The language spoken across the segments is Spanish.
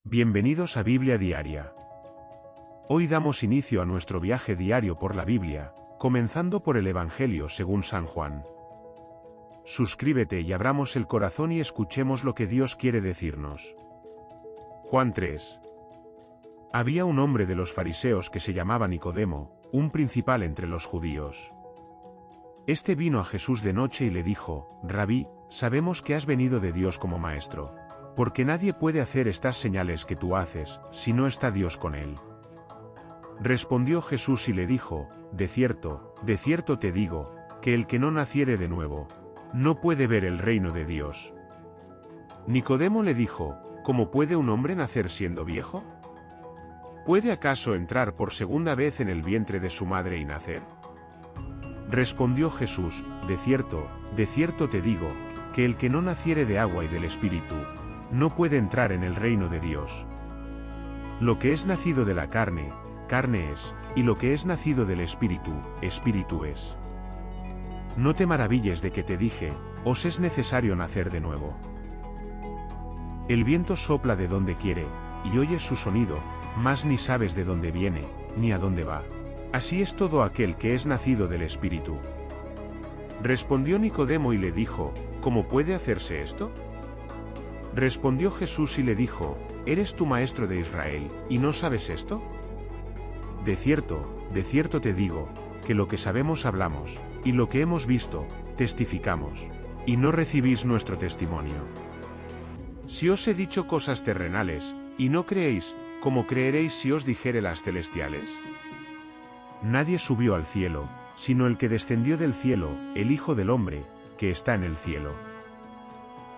Bienvenidos a Biblia Diaria. Hoy damos inicio a nuestro viaje diario por la Biblia, comenzando por el Evangelio según San Juan. Suscríbete y abramos el corazón y escuchemos lo que Dios quiere decirnos. Juan 3. Había un hombre de los fariseos que se llamaba Nicodemo, un principal entre los judíos. Este vino a Jesús de noche y le dijo: Rabí, sabemos que has venido de Dios como maestro, porque nadie puede hacer estas señales que tú haces, si no está Dios con él. Respondió Jesús y le dijo: de cierto te digo, que el que no naciere de nuevo, no puede ver el reino de Dios. Nicodemo le dijo: ¿Cómo puede un hombre nacer siendo viejo? ¿Puede acaso entrar por segunda vez en el vientre de su madre y nacer? Respondió Jesús: de cierto te digo, que el que no naciere de agua y del Espíritu, no puede entrar en el reino de Dios. Lo que es nacido de la carne, carne es, y lo que es nacido del Espíritu, Espíritu es. No te maravilles de que te dije: os es necesario nacer de nuevo. El viento sopla de donde quiere, y oyes su sonido, mas ni sabes de dónde viene, ni a dónde va. Así es todo aquel que es nacido del Espíritu. Respondió Nicodemo y le dijo: ¿Cómo puede hacerse esto? Respondió Jesús y le dijo: ¿eres tú maestro de Israel, y no sabes esto? De cierto te digo, que lo que sabemos hablamos, y lo que hemos visto, testificamos, y no recibís nuestro testimonio. Si os he dicho cosas terrenales, y no creéis, ¿cómo creeréis si os dijere las celestiales? Nadie subió al cielo, sino el que descendió del cielo, el Hijo del Hombre, que está en el cielo.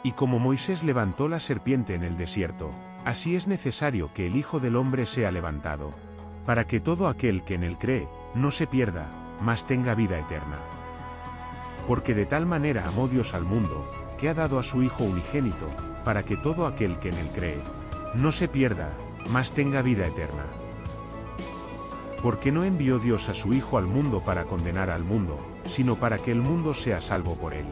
Y como Moisés levantó la serpiente en el desierto, así es necesario que el Hijo del Hombre sea levantado, para que todo aquel que en él cree, no se pierda, mas tenga vida eterna. Porque de tal manera amó Dios al mundo, que ha dado a su Hijo unigénito, para que todo aquel que en él cree, no se pierda, mas tenga vida eterna. Porque no envió Dios a su Hijo al mundo para condenar al mundo, sino para que el mundo sea salvo por él.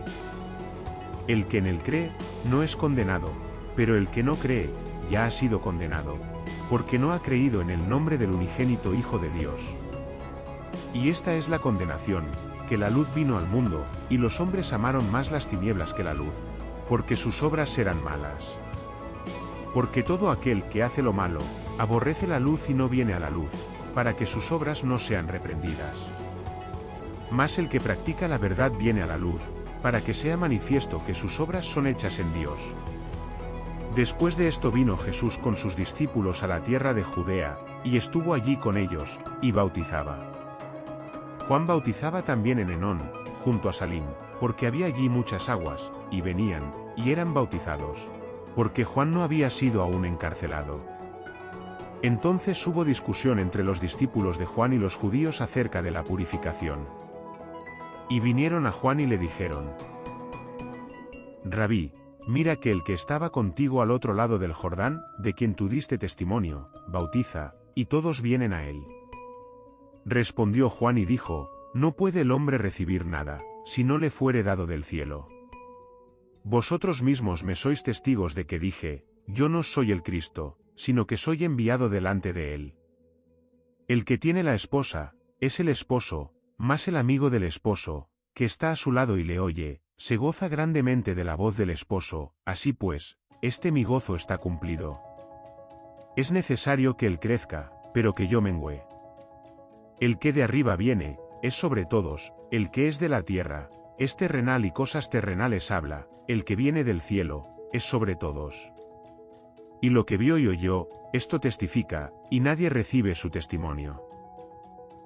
El que en él cree, no es condenado, pero el que no cree, ya ha sido condenado, porque no ha creído en el nombre del unigénito Hijo de Dios. Y esta es la condenación, que la luz vino al mundo, y los hombres amaron más las tinieblas que la luz, porque sus obras eran malas. Porque todo aquel que hace lo malo, aborrece la luz y no viene a la luz, para que sus obras no sean reprendidas. Mas el que practica la verdad viene a la luz, para que sea manifiesto que sus obras son hechas en Dios. Después de esto vino Jesús con sus discípulos a la tierra de Judea, y estuvo allí con ellos, y bautizaba. Juan bautizaba también en Enón, junto a Salim, porque había allí muchas aguas, y venían, y eran bautizados, porque Juan no había sido aún encarcelado. Entonces hubo discusión entre los discípulos de Juan y los judíos acerca de la purificación. Y vinieron a Juan y le dijeron: Rabí, mira que el que estaba contigo al otro lado del Jordán, de quien tú diste testimonio, bautiza, y todos vienen a él. Respondió Juan y dijo: no puede el hombre recibir nada, si no le fuere dado del cielo. Vosotros mismos me sois testigos de que dije: yo no soy el Cristo, sino que soy enviado delante de él. El que tiene la esposa, es el esposo, mas el amigo del esposo, que está a su lado y le oye, se goza grandemente de la voz del esposo. Así pues, mi gozo está cumplido. Es necesario que él crezca, pero que yo mengüe. El que de arriba viene, es sobre todos; el que es de la tierra, es terrenal y cosas terrenales habla; el que viene del cielo, es sobre todos. Y lo que vio y oyó, esto testifica, y nadie recibe su testimonio.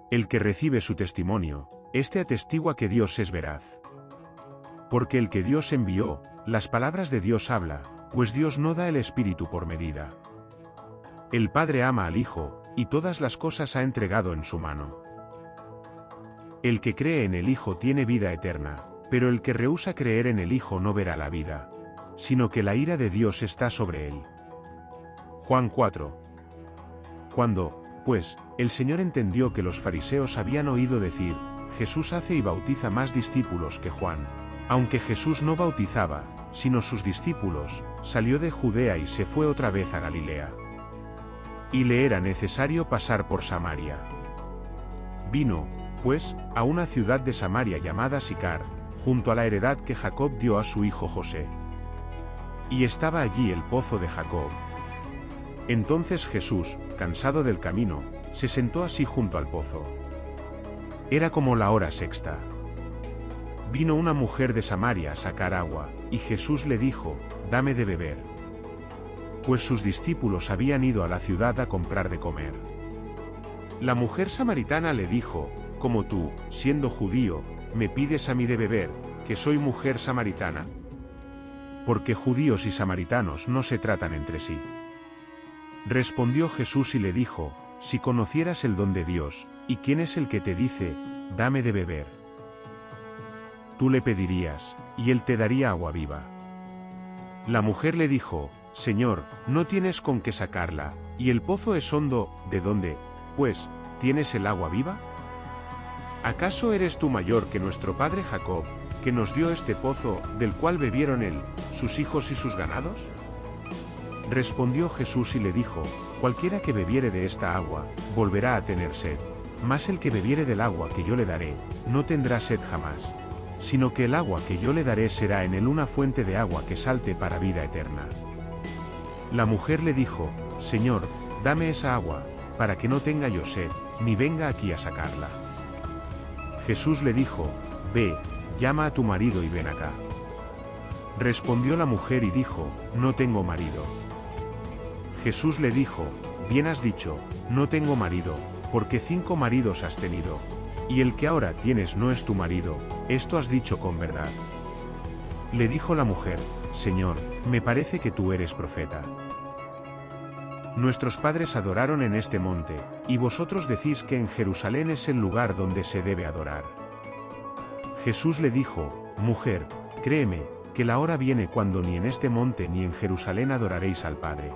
El que recibe su testimonio, atestigua que Dios es veraz. Porque el que Dios envió, las palabras de Dios habla, pues Dios no da el Espíritu por medida. El Padre ama al Hijo, y todas las cosas ha entregado en su mano. El que cree en el Hijo tiene vida eterna, pero el que rehúsa creer en el Hijo no verá la vida, sino que la ira de Dios está sobre él. Juan 4. Cuando, pues, el Señor entendió que los fariseos habían oído decir: Jesús hace y bautiza más discípulos que Juan, aunque Jesús no bautizaba, sino sus discípulos, salió de Judea y se fue otra vez a Galilea. y le era necesario pasar por Samaria. Vino, pues, a una ciudad de Samaria llamada Sicar, junto a la heredad que Jacob dio a su hijo José. Y estaba allí el pozo de Jacob. Entonces Jesús, cansado del camino, se sentó así junto al pozo. Era como la hora sexta. Vino una mujer de Samaria a sacar agua, y Jesús le dijo, «Dame de beber». Pues sus discípulos habían ido a la ciudad a comprar de comer. La mujer samaritana le dijo, «¿Cómo tú, siendo judío, me pides a mí de beber, que soy mujer samaritana?» Porque judíos y samaritanos no se tratan entre sí. Respondió Jesús y le dijo, «Si conocieras el don de Dios, y quién es el que te dice, dame de beber. Tú le pedirías, y él te daría agua viva». La mujer le dijo, «Señor, no tienes con qué sacarla, y el pozo es hondo, ¿de dónde, pues, tienes el agua viva? ¿Acaso eres tú mayor que nuestro padre Jacob, que nos dio este pozo, del cual bebieron él, sus hijos y sus ganados?» Respondió Jesús y le dijo, «Cualquiera que bebiere de esta agua, volverá a tener sed, mas el que bebiere del agua que yo le daré, no tendrá sed jamás, sino que el agua que yo le daré será en él una fuente de agua que salte para vida eterna». La mujer le dijo, «Señor, dame esa agua, para que no tenga yo sed, ni venga aquí a sacarla». Jesús le dijo, «Ve, llama a tu marido y ven acá». Respondió la mujer y dijo, «No tengo marido». Jesús le dijo, «Bien has dicho, no tengo marido, porque 5 maridos has tenido, y el que ahora tienes no es tu marido, esto has dicho con verdad». Le dijo la mujer, «Señor, me parece que tú eres profeta. Nuestros padres adoraron en este monte, y vosotros decís que en Jerusalén es el lugar donde se debe adorar». Jesús le dijo, «Mujer, créeme, que la hora viene cuando ni en este monte ni en Jerusalén adoraréis al Padre.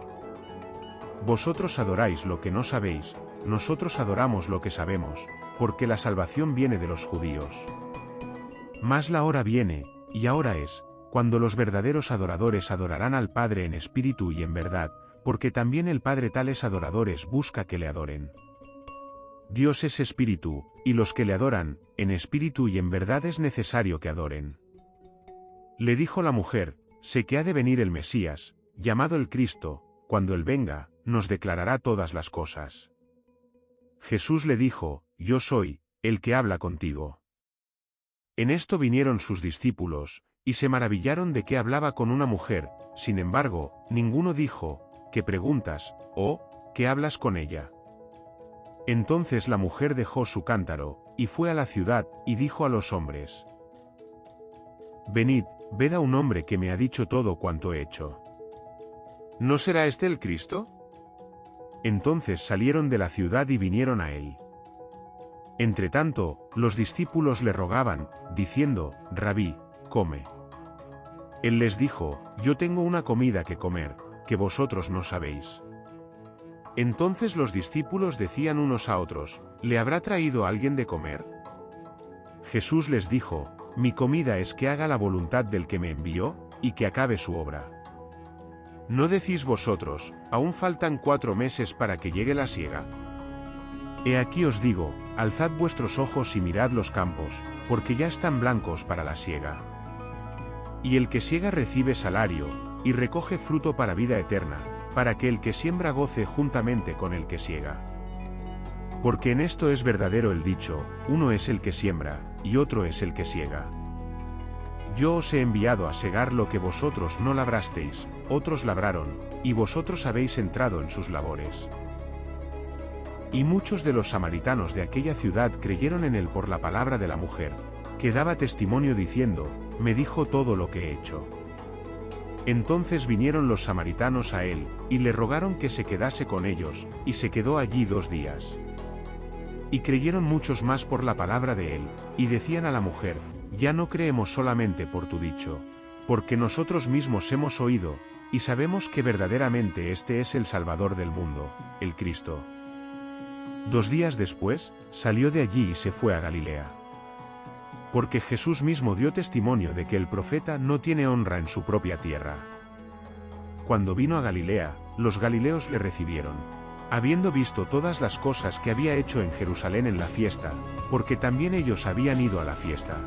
Vosotros adoráis lo que no sabéis, nosotros adoramos lo que sabemos, porque la salvación viene de los judíos. Mas la hora viene, y ahora es, cuando los verdaderos adoradores adorarán al Padre en espíritu y en verdad, porque también el Padre tales adoradores busca que le adoren. Dios es espíritu, y los que le adoran, en espíritu y en verdad es necesario que adoren». Le dijo la mujer, «Sé que ha de venir el Mesías, llamado el Cristo, cuando él venga, nos declarará todas las cosas». Jesús le dijo, «Yo soy, el que habla contigo». En esto vinieron sus discípulos, y se maravillaron de que hablaba con una mujer, sin embargo, ninguno dijo, «¿Qué preguntas?», o «¿Qué hablas con ella?». Entonces la mujer dejó su cántaro, y fue a la ciudad, y dijo a los hombres, «Venid, ved a un hombre que me ha dicho todo cuanto he hecho. ¿No será este el Cristo?». Entonces salieron de la ciudad y vinieron a él. Entretanto, los discípulos le rogaban, diciendo, «Rabí, come». Él les dijo, «Yo tengo una comida que comer, que vosotros no sabéis». Entonces los discípulos decían unos a otros, «¿Le habrá traído alguien de comer?». Jesús les dijo, «Mi comida es que haga la voluntad del que me envió, y que acabe su obra». ¿No decís vosotros, aún faltan 4 meses para que llegue la siega? He aquí os digo, alzad vuestros ojos y mirad los campos, porque ya están blancos para la siega. Y el que siega recibe salario, y recoge fruto para vida eterna, para que el que siembra goce juntamente con el que siega. Porque en esto es verdadero el dicho, uno es el que siembra, y otro es el que siega. Yo os he enviado a segar lo que vosotros no labrasteis, otros labraron, y vosotros habéis entrado en sus labores. Y muchos de los samaritanos de aquella ciudad creyeron en él por la palabra de la mujer, que daba testimonio diciendo, «Me dijo todo lo que he hecho». Entonces vinieron los samaritanos a él, y le rogaron que se quedase con ellos, y se quedó allí 2 días. Y creyeron muchos más por la palabra de él, y decían a la mujer, «Ya no creemos solamente por tu dicho, porque nosotros mismos hemos oído, y sabemos que verdaderamente este es el Salvador del mundo, el Cristo». 2 días después, salió de allí y se fue a Galilea. Porque Jesús mismo dio testimonio de que el profeta no tiene honra en su propia tierra. Cuando vino a Galilea, los galileos le recibieron. habiendo visto todas las cosas que había hecho en Jerusalén en la fiesta, porque también ellos habían ido a la fiesta.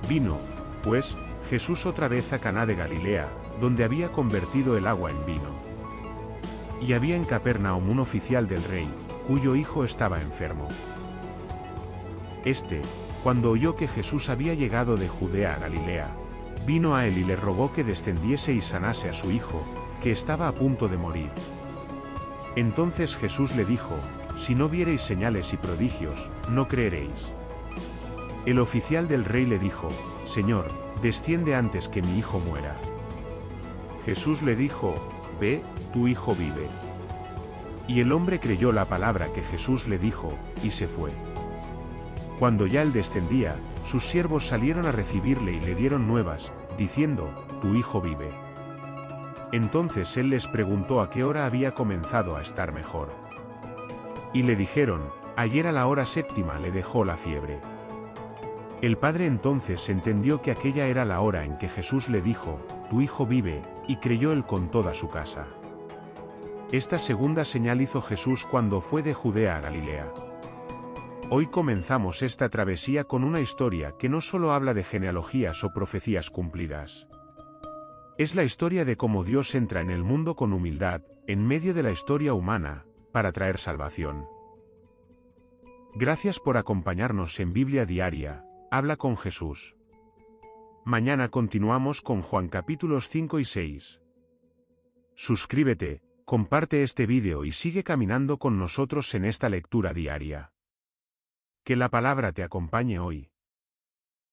Vino, pues, Jesús otra vez a Caná de Galilea, donde había convertido el agua en vino. Y había en Capernaum un oficial del rey, cuyo hijo estaba enfermo. Este, cuando oyó que Jesús había llegado de Judea a Galilea, vino a él y le rogó que descendiese y sanase a su hijo, que estaba a punto de morir. Entonces Jesús le dijo: si no viereis señales y prodigios, no creeréis. El oficial del rey le dijo: Señor, desciende antes que mi hijo muera. Jesús le dijo: ve, tu hijo vive. Y el hombre creyó la palabra que Jesús le dijo, y se fue. Cuando ya él descendía, sus siervos salieron a recibirle y le dieron nuevas, diciendo: tu hijo vive. Entonces él les preguntó a qué hora había comenzado a estar mejor. Y le dijeron: ayer a la hora séptima le dejó la fiebre. El padre entonces entendió que aquella era la hora en que Jesús le dijo: tu hijo vive, y creyó él con toda su casa. Esta segunda señal hizo Jesús cuando fue de Judea a Galilea. Hoy comenzamos esta travesía con una historia que no solo habla de genealogías o profecías cumplidas. Es la historia de cómo Dios entra en el mundo con humildad, en medio de la historia humana, para traer salvación. Gracias por acompañarnos en Biblia Diaria, habla con Jesús. Mañana continuamos con Juan capítulos 5 y 6. Suscríbete, comparte este vídeo y sigue caminando con nosotros en esta lectura diaria. Que la palabra te acompañe hoy.